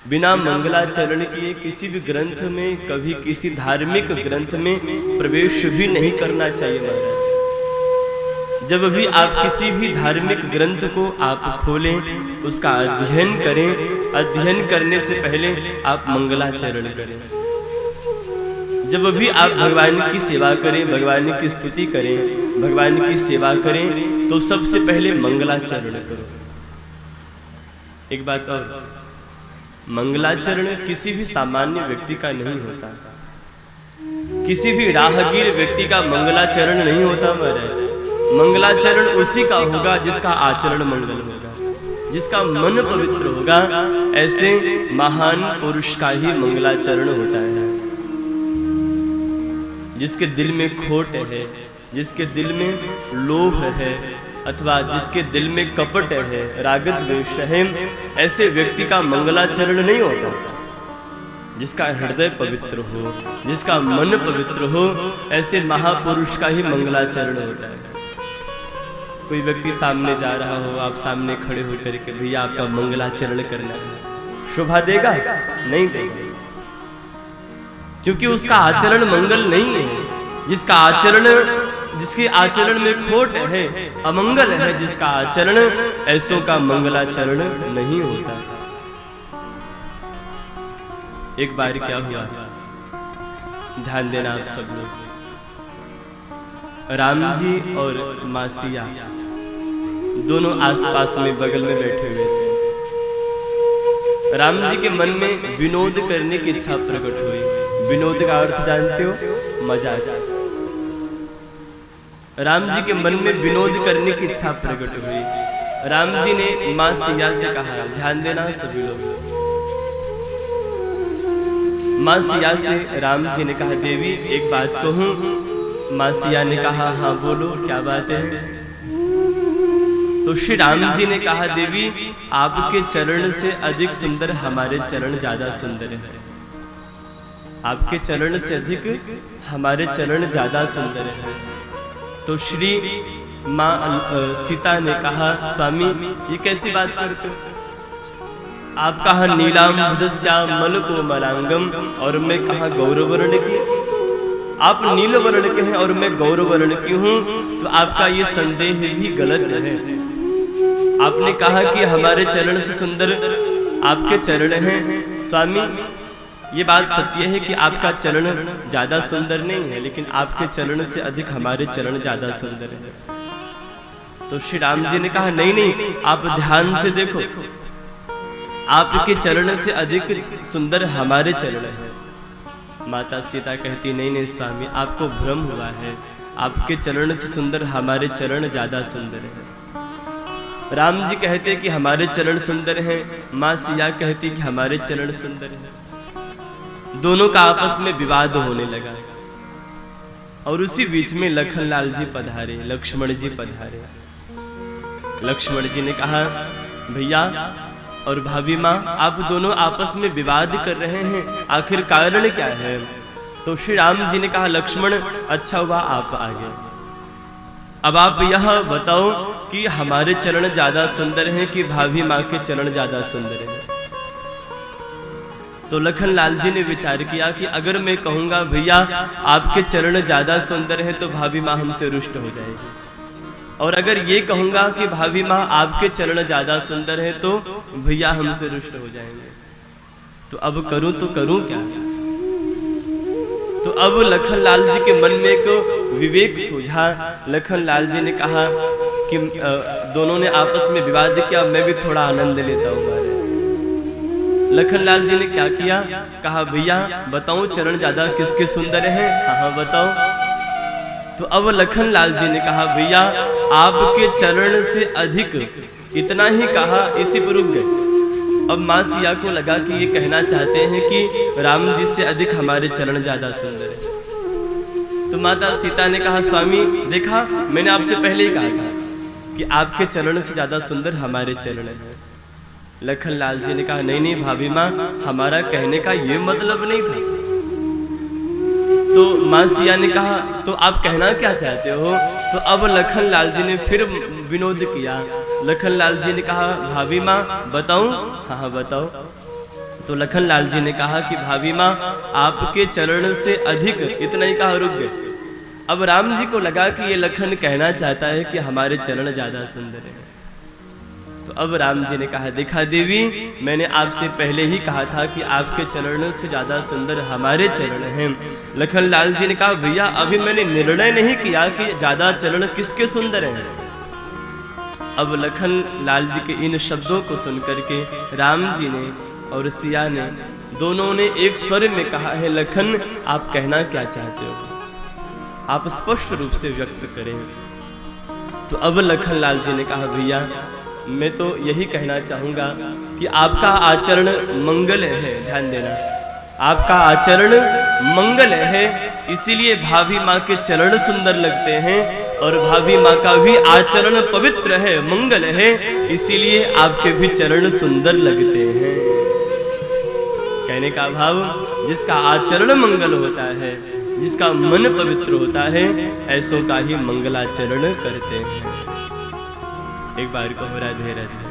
बिना मंगलाचरण किए किसी भी ग्रंथ में, कभी किसी धार्मिक ग्रंथ में प्रवेश भी नहीं करना चाहिए महाराज। जब भी आप किसी भी धार्मिक ग्रंथ को आप खोलें, उसका अध्ययन करें, अध्ययन करने से पहले आप मंगलाचरण करें। जब भी आप भगवान की सेवा करें, भगवान की स्तुति करें, भगवान की सेवा करें, तो सबसे पहले मंगलाचरण करो। एक बात और, मंगलाचरण किसी भी सामान्य व्यक्ति का नहीं होता, किसी भी राहगीर व्यक्ति का मंगलाचरण नहीं होता महाराज। मंगलाचरण उसी का होगा जिसका आचरण मंगल होगा, जिसका मन पवित्र होगा। ऐसे महान पुरुष का ही मंगलाचरण होता है। जिसके दिल में खोट है, जिसके दिल में लोभ है, अथवा जिसके दिल में कपट है, राग द्वेष है, ऐसे व्यक्ति का मंगलाचरण नहीं होता। जिसका हृदय पवित्र हो, जिसका मन पवित्र हो, ऐसे महापुरुष का ही मंगलाचरण होता है। कोई व्यक्ति सामने जा रहा हो, आप सामने खड़े होकर के भैया आपका मंगलाचरण करना है, शोभा देगा? नहीं देगा, क्योंकि उसका आचरण मंगल नहीं है। जिसका आचरण, जिसके आचरण में खोट है, अमंगल है जिसका आचरण, ऐसों का मंगलाचरण नहीं होता। एक बार क्या हुआ, ध्यान देना आप सब लोग। राम जी और मां सिया दोनों आसपास में बगल में बैठे हुए थे। राम जी के मन में विनोद करने की इच्छा प्रकट हुई। विनोद का अर्थ जानते हो? मजाक। राम जी के मन में विनोद करने की इच्छा प्रकट हुई। राम जी ने मां सिया से कहा, ध्यान देना सभी लोग। मां सिया से राम जी ने कहा, देवी एक बात कहूं? मां सिया ने कहा, हाँ बोलो, क्या बात है? तो श्री राम जी ने कहा, देवी आपके चरण से अधिक सुंदर हमारे चरण ज्यादा सुंदर है। आपके चरण से अधिक हमारे चरण ज्यादा सुंदर है। तो श्री मां सीता ने कहा, स्वामी ये कैसी बात करते हो? आप कहा नीलांबुजस्याम मलको मलांगम, और मैं कहा गौरवर्ण की। आप नील वर्ण के हैं और मैं गौर वर्ण की हूं, तो आपका ये संदेह भी गलत है। आपने कहा कि हमारे चरण से सुंदर आपके चरण हैं। स्वामी ये बात सत्य है कि आपका चरण ज्यादा सुंदर नहीं है, लेकिन आपके चरण से अधिक हमारे चरण ज्यादा सुंदर है। तो श्री राम जी ने कहा, नहीं नहीं, आप ध्यान से देखो, आपके चरण से अधिक सुंदर हमारे चरण हैं। माता सीता कहती, नहीं नहीं स्वामी, आपको भ्रम हुआ है, आपके चरण से सुंदर हमारे चरण ज्यादा सुंदर है। राम जी कहते कि हमारे चरण सुंदर हैं, मां सिया कहती कि हमारे चरण सुंदर हैं। दोनों का आपस में विवाद होने लगा, और उसी बीच में लखनलाल जी पधारे, लक्ष्मण जी पधारे। लक्ष्मण जी ने कहा, भैया और भाभी माँ, आप दोनों आपस में विवाद कर रहे हैं, आखिर कारण क्या है? तो श्री राम जी ने कहा, लक्ष्मण अच्छा हुआ आप आ गए। अब आप यह बताओ कि हमारे चरण ज्यादा सुंदर हैं कि भाभी माँ के चरण ज्यादा सुंदर हैं? तो लखनलाल जी ने विचार किया कि अगर मैं कहूंगा भैया आपके चरण ज्यादा सुंदर हैं, तो भाभी माँ हमसे रुष्ट हो जाएगी, और अगर ये कहूंगा कि भाभी माँ आपके चरण ज्यादा सुंदर हैं, तो भैया हमसे रुष्ट हो जाएंगे। तो अब करूं तो करूं क्या? तो अब लखनलाल जी के मन में एक विवेक सूझा। लखनलाल जी ने कहा कि दोनों ने आपस में विवाद किया, मैं भी थोड़ा आनंद लेता हूँ। लखनलाल जी ने क्या किया? कहा, भैया बताओ चरण ज्यादा किसके सुंदर हैं? हाँ बताओ। तो अब लखनलाल जी ने कहा, भैया आपके चरण से अधिक, इतना ही कहा, इसी पर रुक गए। अब मां सिया को लगा कि ये कहना चाहते हैं कि राम जी से अधिक हमारे चरण ज्यादा सुंदर है। तो माता सीता ने कहा, स्वामी देखा, मैंने आपसे पहले ही कहा था कि आपके चरण से ज्यादा सुंदर हमारे चरण है। लखनलाल जी ने कहा, नहीं नहीं भाभी माँ, हमारा कहने का ये मतलब नहीं था। तो मां सिया ने कहा, तो आप कहना क्या चाहते हो? तो अब लखनलाल जी ने फिर विनोद किया। लखनलाल जी ने कहा, भाभी माँ बताऊं? हाँ हाँ बताओ। तो लखन लाल जी ने कहा कि भाभी माँ आपके चरण से अधिक, इतना ही कहा, रुक गए। अब राम जी को लगा कि ये लखन कहना चाहता है कि हमारे चरण ज्यादा सुंदर है। तो अब राम जी ने कहा, देखा देवी, मैंने आपसे पहले ही कहा था कि आपके चरणों से ज्यादा सुंदर हमारे चरण हैं। लखन लाल जी ने कहा, भैया अभी मैंने निर्णय नहीं किया कि ज्यादा चरण किसके सुंदर हैं। अब लखन लाल जी के इन शब्दों को सुनकर के राम जी ने और सिया ने दोनों ने एक स्वर में कहा है, लखन आप कहना क्या चाहते हो, आप स्पष्ट रूप से व्यक्त करें। तो अब लखन लाल जी ने कहा, भैया मैं तो यही कहना चाहूंगा कि आपका आचरण मंगल है, ध्यान देना, आपका आचरण मंगल है, इसीलिए भाभी माँ के चरण सुंदर लगते हैं और भाभी माँ का भी आचरण पवित्र है, मंगल है, इसीलिए आपके भी चरण सुंदर लगते हैं। कहने का भाव, जिसका आचरण मंगल होता है, जिसका मन पवित्र होता है, ऐसों का ही मंगलाचरण करते हैं। एक बार को राधे राधे।